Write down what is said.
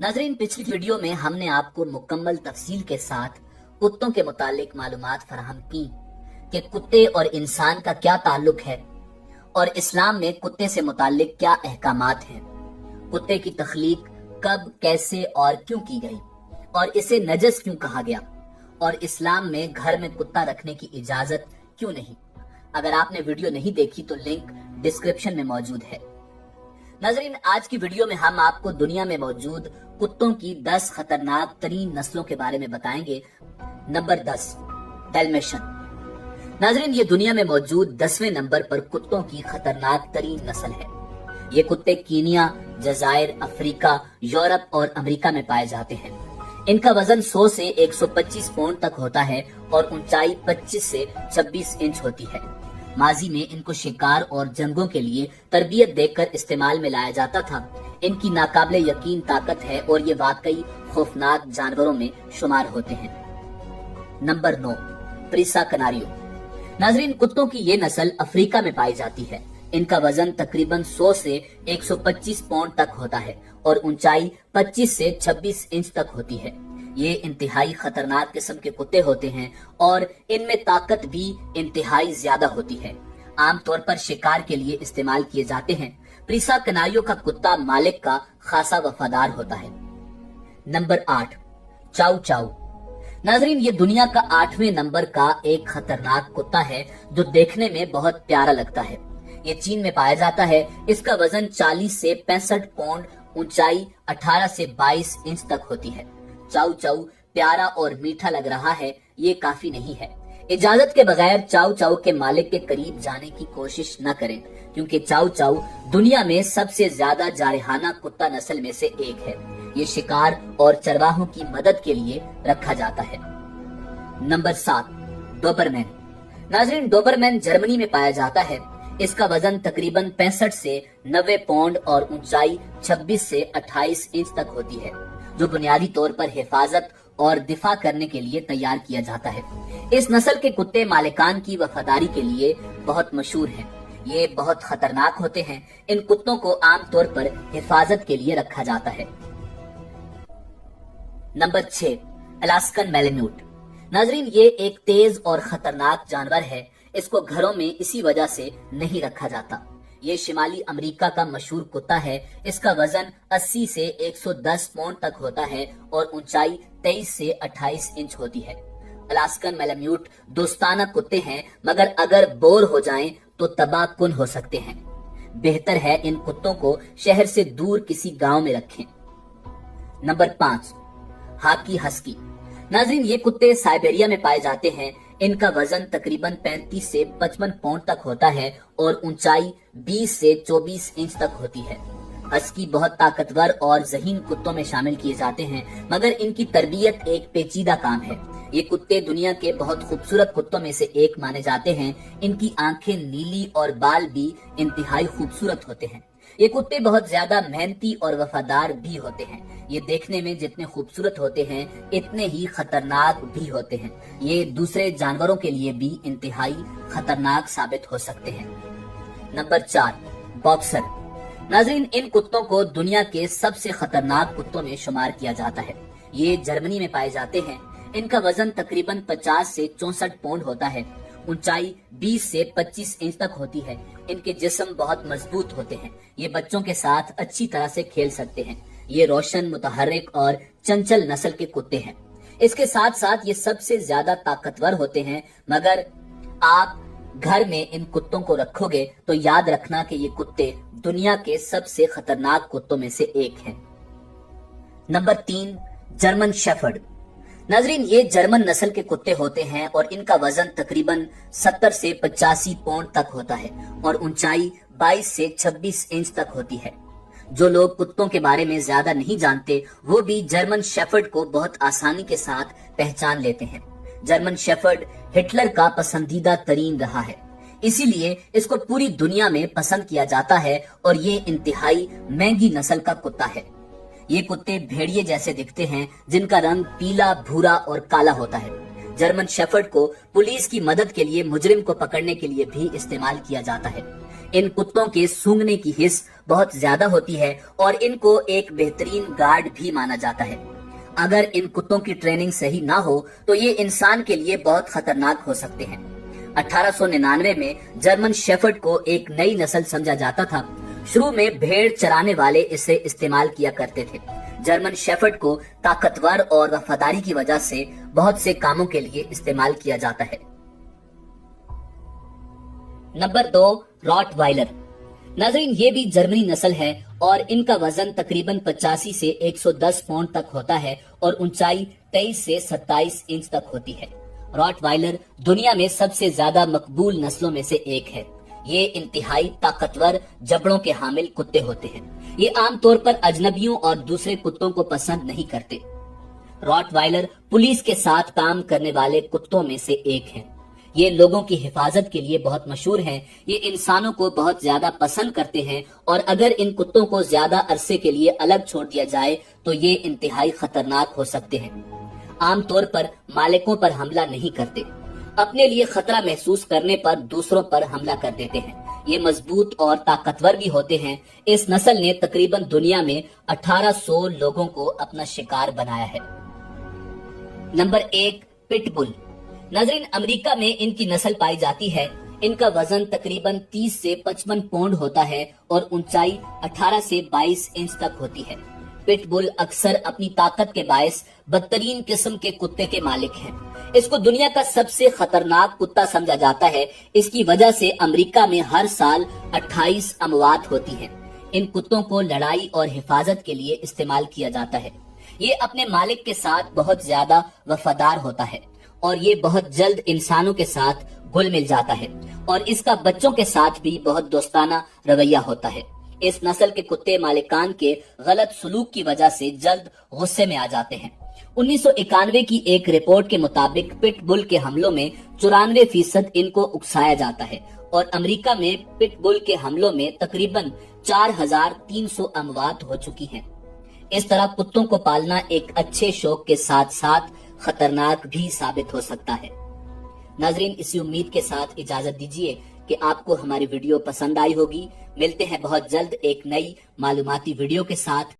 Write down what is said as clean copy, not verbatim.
नाजरीन, पिछली वीडियो में हमने आपको मुकम्मल तफसील के साथ कुत्तों के मुतालिक मालूमात फराहम की कि कुत्ते और इंसान का क्या ताल्लुक है और इस्लाम में कुत्ते से मुतालिक क्या अहकामात हैं, कुत्ते की तख्लीक कब, कैसे और क्यों की गई और इसे नजस क्यों कहा गया और इस्लाम में घर में कुत्ता रखने की इजाजत क्यों नहीं। अगर आपने वीडियो नहीं देखी तो लिंक डिस्क्रिप्शन में मौजूद है। नाजरीन, आज की वीडियो में हम आपको दुनिया में मौजूद कुत्तों की 10 खतरनाक तरीन नस्लों के बारे में बताएंगे। नंबर 10, डैल्मेशन। नाजरीन, ये दुनिया में मौजूद 10वें नंबर पर कुत्तों की खतरनाक तरीन नस्ल है। ये कुत्ते कीनिया, जजायर, अफ्रीका, यूरोप और अमेरिका में पाए जाते हैं। इनका वजन 100 से 125 पाउंड तक होता है और ऊंचाई 25 से 26 इंच होती है। माजी में इनको शिकार और जंगों के लिए तरबियत देकर इस्तेमाल में लाया जाता था। इनकी नाकाबिले यकीन ताकत है और ये वाकई खौफनाक जानवरों में शुमार होते हैं। नंबर 9, प्रीसा कनारियो। नाजरीन, कुत्तों की ये नस्ल अफ्रीका में पाई जाती है। इनका वजन तकरीबन 100 से 125 पाउंड तक होता है और ऊंचाई 25 से 26 इंच तक होती है। ये इंतहाई खतरनाक किस्म के कुत्ते होते हैं और इनमें ताकत भी इंतहाई ज्यादा होती है। आमतौर पर शिकार के लिए इस्तेमाल किए जाते हैं। प्रीसा कनारियों का कुत्ता मालिक का खासा वफादार होता है। नंबर 8, चाउ चाउ। नाजरीन, ये दुनिया का 8वें नंबर का एक खतरनाक कुत्ता है जो देखने में बहुत प्यारा लगता है। ये चीन में पाया जाता है। इसका वजन 40 से 65 पाउंड, ऊंचाई 18 से 22 इंच तक होती है। चाउ चाउ प्यारा और मीठा लग रहा है, ये काफी नहीं है। इजाजत के बगैर चाउ चाउ के मालिक के करीब जाने की कोशिश न करें, क्योंकि चाउ चाउ दुनिया में सबसे ज्यादा जारहाना कुत्ता नस्ल में से एक है। ये शिकार और चरवाहों की मदद के लिए रखा जाता है। Number 7, Dobermann. नाजरीन, डोबरमैन जर्मनी में पाया जाता है। इसका वजन तकरीबन 65 से 90 पाउंड और ऊंचाई 26 से 28 इंच तक होती है, जो बुनियादी तौर पर हिफाजत और दिफा करने के लिए तैयार किया जाता है। इस नस्ल के कुत्ते मालिकान की वफादारी के लिए बहुत मशहूर हैं। ये बहुत खतरनाक होते हैं। इन कुत्तों को आमतौर पर हिफाजत के लिए रखा जाता है। Number 6, Alaskan malamute. नाजरीन, ये एक तेज और खतरनाक जानवर है। इसको घरों में इसी वजह से नहीं रखा जाता। ये शिमाली अमेरिका का मशहूर कुत्ता है। इसका वजन 80 से 110 पाउंड तक होता है और ऊंचाई 23 से 28 इंच होती है। अलास्कन मैलेम्यूट दोस्ताना कुत्ते हैं, मगर अगर बोर हो जाएं तो तबाहकुन हो सकते हैं। बेहतर है इन कुत्तों को शहर से दूर किसी गांव में रखें। Number 5, hockey husky. नाज़रीन, ये कुत्ते साइबेरिया में पाए जाते हैं। इनका वजन तकरीबन 35 से 55 पाउंड तक होता है और ऊंचाई 20 से 24 इंच तक होती है। हस्की बहुत ताकतवर और ज़हीन कुत्तों में शामिल किए जाते हैं, मगर इनकी तरबियत एक पेचीदा काम है। ये कुत्ते दुनिया के बहुत खूबसूरत कुत्तों में से एक माने जाते हैं। इनकी आंखें नीली और बाल भी इंतहाई खूबसूरत होते हैं। ये कुत्ते बहुत ज्यादा मेहनती और वफादार भी होते हैं। ये देखने में जितने खूबसूरत होते हैं इतने ही खतरनाक भी होते हैं। ये दूसरे जानवरों के लिए भी इंतहाई खतरनाक साबित हो सकते हैं। Number 4, boxer. नाज़रीन, इन कुत्तों को दुनिया के सबसे खतरनाक कुत्तों में शुमार किया जाता है। ये जर्मनी में पाए जाते हैं। इनका वजन तकरीबन 50 से 64 पाउंड होता है। ऊंचाई 20 से 25 इंच तक होती है। इनके जिस्म बहुत मजबूत होते हैं। ये बच्चों के साथ अच्छी तरह से खेल सकते हैं। ये रोशन, मुतहर्रिक और चंचल नस्ल के कुत्ते हैं। इसके साथ साथ ये सबसे ज्यादा ताकतवर होते हैं, मगर आप घर में इन कुत्तों को रखोगे तो याद रखना कि ये कुत्ते दुनिया के सबसे खतरनाक कुत्तों में से एक हैं। Number 3, German shepherd. नाजरीन, ये जर्मन नस्ल के कुत्ते होते हैं और इनका वजन तकरीबन 70 से 85 पाउंड तक होता है और ऊंचाई 22 से 26 इंच तक होती है। जो लोग कुत्तों के बारे में ज्यादा नहीं जानते वो भी जर्मन शेफर्ड को बहुत आसानी के साथ पहचान लेते हैं। जर्मन शेफर्ड हिटलर का पसंदीदा तरीन रहा है, इसीलिए इसको पूरी दुनिया में पसंद किया जाता है और ये इंतहाई महंगी नस्ल का कुत्ता है। ये कुत्ते भेड़िए जैसे दिखते हैं, जिनका रंग पीला, भूरा और काला होता है। जर्मन शेफर्ड को पुलिस की मदद के लिए मुजरिम को पकड़ने के लिए भी इस्तेमाल किया जाता है। इन कुत्तों के सूंघने की हिस्स बहुत ज्यादा होती है और इनको एक बेहतरीन गार्ड भी माना जाता है। अगर इन कुत्तों की ट्रेनिंग सही ना हो तो ये इंसान के लिए बहुत खतरनाक हो सकते हैं। 1899 में जर्मन शेफर्ड को एक नई नस्ल समझा जाता था। शुरू में भेड़ चराने वाले इसे इस्तेमाल किया करते थे। जर्मन शेफर्ड को ताकतवर और वफादारी की वजह से बहुत से कामों के लिए इस्तेमाल किया जाता है। Number 2, Rottweiler. नाज़रीन, ये भी जर्मनी नस्ल है और इनका वजन तकरीबन 85 से 110 पाउंड तक होता है और ऊंचाई 23 से 27 इंच तक होती है। रॉटवाइलर दुनिया में सबसे ज्यादा मकबूल नस्लों में से एक है। ये इंतहाई ताकतवर जबड़ों के हामिल कुत्ते होते हैं। ये आमतौर पर अजनबियों और दूसरे कुत्तों को पसंद नहीं करते। रॉटवाइलर पुलिस के साथ काम करने वाले कुत्तों में से एक है। ये लोगों की हिफाजत के लिए बहुत मशहूर हैं। ये इंसानों को बहुत ज्यादा पसंद करते हैं और अगर इन कुत्तों को ज्यादा अरसे के लिए अलग छोड़ दिया जाए तो ये इंतहाई खतरनाक हो सकते हैं। आमतौर पर मालिकों पर हमला नहीं करते। अपने लिए खतरा महसूस करने पर दूसरों पर हमला कर देते हैं। ये मजबूत और ताकतवर भी होते हैं। इस नस्ल ने तकरीबन दुनिया में 1800 लोगों को अपना शिकार बनाया है। Number 1, pitbull. नाज़रीन, अमेरिका में इनकी नस्ल पाई जाती है। इनका वजन तकरीबन 30 से 55 पाउंड होता है और ऊंचाई 18 से 22 इंच तक होती है। पिटबुल अक्सर अपनी ताकत के बायस बदतरीन किस्म के कुत्ते के मालिक हैं। इसको दुनिया का सबसे खतरनाक कुत्ता समझा जाता है। इसकी वजह से अमेरिका में हर साल 28 अमवात होती हैं। इन कुत्तों को लड़ाई और हिफाजत के लिए इस्तेमाल किया जाता है। ये अपने मालिक के साथ बहुत ज्यादा वफादार होता है और ये बहुत जल्द इंसानों के साथ घुल मिल जाता है और इसका बच्चों के साथ भी बहुत दोस्ताना रवैया होता है। इस नस्ल के कुत्ते मालिकान के गलत सलूक की वजह से जल्द गुस्से में आ जाते हैं। 1991 की एक रिपोर्ट के मुताबिक पिटबुल के हमलों में 94% इनको उकसाया जाता है और अमेरिका में पिटबुल के हमलों में तकरीबन 4300 अमवात हो चुकी हैं। इस तरह कुत्तों को पालना एक अच्छे शौक के साथ साथ खतरनाक भी साबित हो सकता है। नाजरीन, इसी उम्मीद के साथ इजाजत दीजिए कि आपको हमारी वीडियो पसंद आई होगी। मिलते हैं बहुत जल्द एक नई मालूमाती वीडियो के साथ।